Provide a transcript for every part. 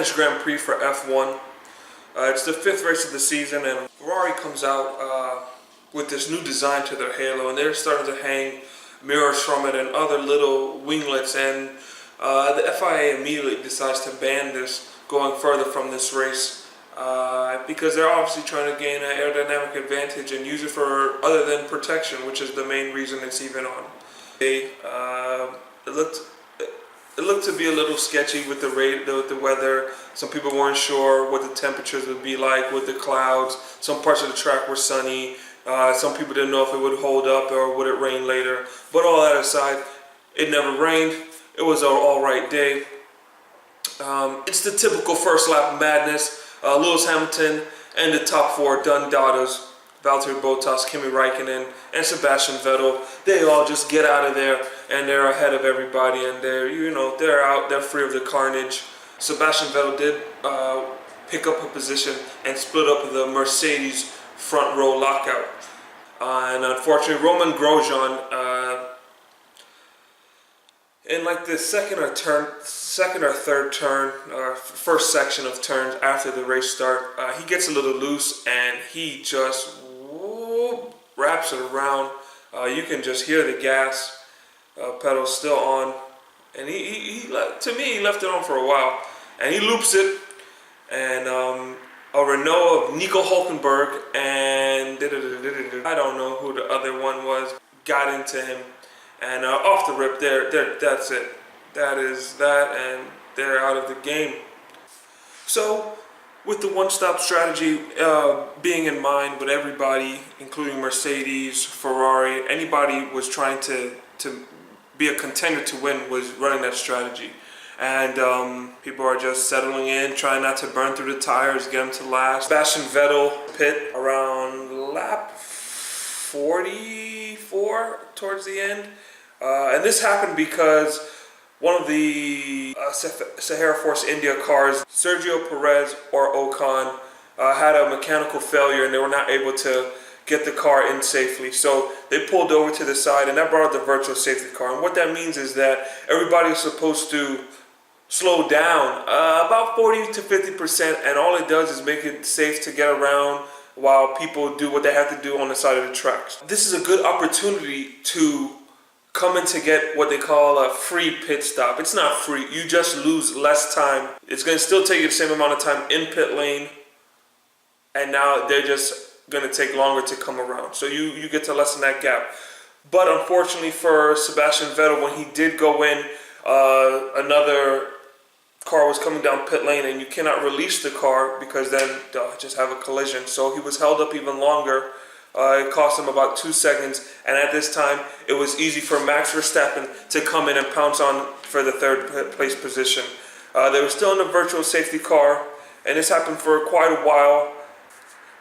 Spanish Grand Prix for F1. It's the 5th race of the season, and Ferrari comes out with this new design to their halo, and they're starting to hang mirrors from it and other little winglets, and the FIA immediately decides to ban this going further from this race because they're obviously trying to gain an aerodynamic advantage and use it for other than protection, which is the main reason it's even on. It looked to be a little sketchy with the weather. Some people weren't sure what the temperatures would be like with the clouds. Some parts of the track were sunny. Some people didn't know if it would hold up or would it rain later. But all that aside, it never rained. It was an all-right day. It's the typical first lap madness. Lewis Hamilton and the top 4 done daughters, Valtteri Bottas, Kimi Raikkonen, and Sebastian Vettel. They all just get out of there, and they're ahead of everybody, and they're out, they're free of the carnage. Sebastian Vettel did pick up a position and split up the Mercedes front row lockout. And unfortunately, Romain Grosjean, in like the second or third turn, first section of turns after the race start, he gets a little loose and he just wraps it around. You can just hear the gas pedal still on, and he left it on for a while, and he loops it, and a Renault of Niko Hulkenberg and I don't know who the other one was got into him. And off the rip, that's it. That is that, and they're out of the game. So, with the one-stop strategy being in mind with everybody, including Mercedes, Ferrari, anybody was trying to be a contender to win was running that strategy. And people are just settling in, trying not to burn through the tires, get them to last. Sebastian Vettel pit around lap 44 towards the end. And this happened because one of the Sahara Force India cars, Sergio Perez or Ocon, had a mechanical failure and they were not able to get the car in safely. So they pulled over to the side, and that brought up the virtual safety car. And what that means is that everybody is supposed to slow down about 40 to 50%, and all it does is make it safe to get around while people do what they have to do on the side of the tracks. This is a good opportunity to come in to get what they call a free pit stop. It's not free, you just lose less time. It's going to still take you the same amount of time in pit lane, and now they're just going to take longer to come around. So you get to lessen that gap. But unfortunately for Sebastian Vettel, when he did go in, another car was coming down pit lane, and you cannot release the car because then they'll just have a collision. So he was held up even longer. It cost him about 2 seconds, and at this time it was easy for Max Verstappen to come in and pounce on for the third place position. They were still in the virtual safety car, and this happened for quite a while.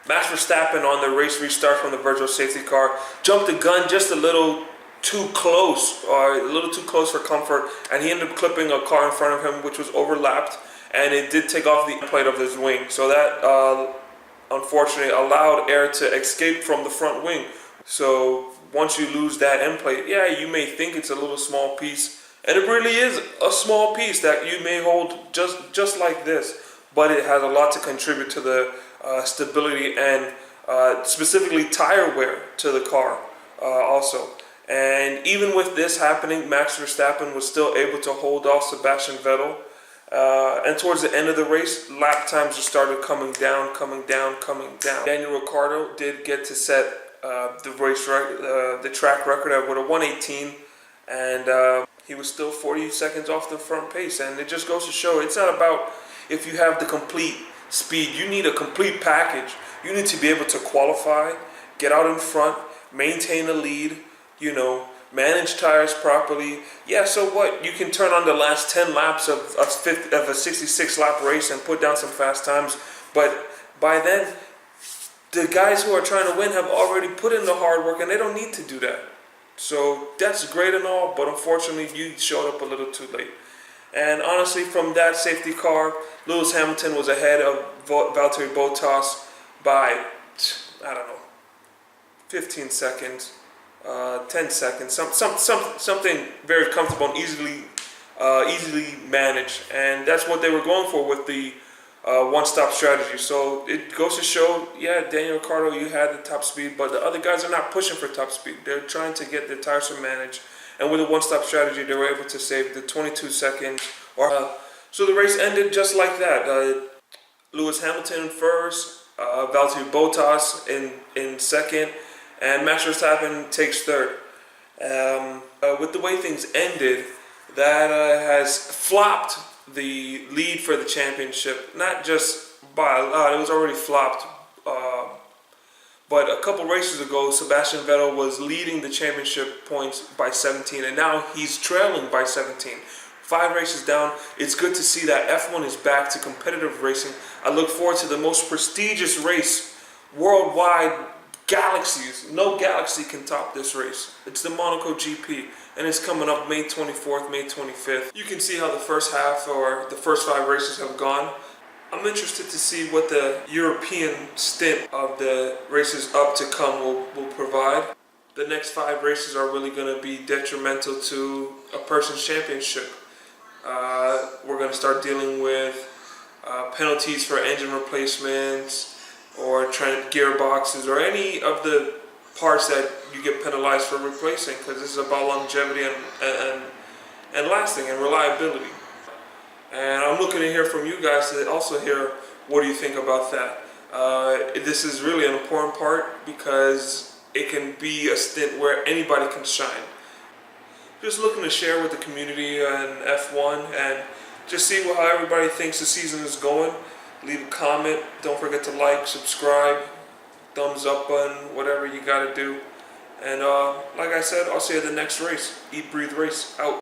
Max Verstappen, on the race restart from the virtual safety car, jumped the gun just a little too close, for comfort, and he ended up clipping a car in front of him, which was overlapped, and it did take off the plate of his wing. So that unfortunately allowed air to escape from the front wing. So once you lose that end plate, yeah, you may think it's a little small piece, and it really is a small piece that you may hold just like this, but it has a lot to contribute to the stability and specifically tire wear to the car also. And even with this happening, Max Verstappen was still able to hold off Sebastian Vettel. And towards the end of the race, lap times just started coming down. Daniel Ricciardo did get to set the track record with a 1:18, and he was still 40 seconds off the front pace. And it just goes to show, it's not about if you have the complete speed. You need a complete package. You need to be able to qualify, get out in front, maintain a lead, manage tires properly. Yeah, so what? You can turn on the last 10 laps of a 66-lap race and put down some fast times. But by then, the guys who are trying to win have already put in the hard work, and they don't need to do that. So that's great and all, but unfortunately, you showed up a little too late. And honestly, from that safety car, Lewis Hamilton was ahead of Valtteri Bottas by, 15 seconds. 10 seconds, something very comfortable and easily easily managed, and that's what they were going for with the one-stop strategy. So it goes to show, yeah, Daniel Ricciardo, you had the top speed, but the other guys are not pushing for top speed. They're trying to get their tires to manage, and with a one-stop strategy, they were able to save the 22 seconds. So the race ended just like that. Lewis Hamilton in first, Valtteri Bottas in second, and Max Verstappen takes third. With the way things ended, that has flopped the lead for the championship, not just by a lot, it was already flopped. But a couple races ago, Sebastian Vettel was leading the championship points by 17, and now he's trailing by 17. 5 races down. It's good to see that F1 is back to competitive racing. I look forward to the most prestigious race worldwide, galaxies. No galaxy can top this race. It's the Monaco GP, and it's coming up May 24th, May 25th. You can see how the first half or the first 5 races have gone. I'm interested to see what the European stint of the races up to come will provide. The next 5 races are really going to be detrimental to a person's championship. We're going to start dealing with penalties for engine replacements or gearboxes or any of the parts that you get penalized for replacing, because this is about longevity and lasting and reliability. And I'm looking to hear from you guys to also hear what do you think about that. This is really an important part because it can be a stint where anybody can shine. Just looking to share with the community and F1 and just see how everybody thinks the season is going. Leave a comment. Don't forget to like, subscribe, thumbs up button, whatever you got to do. And like I said, I'll see you at the next race. Eat, breathe, race. Out.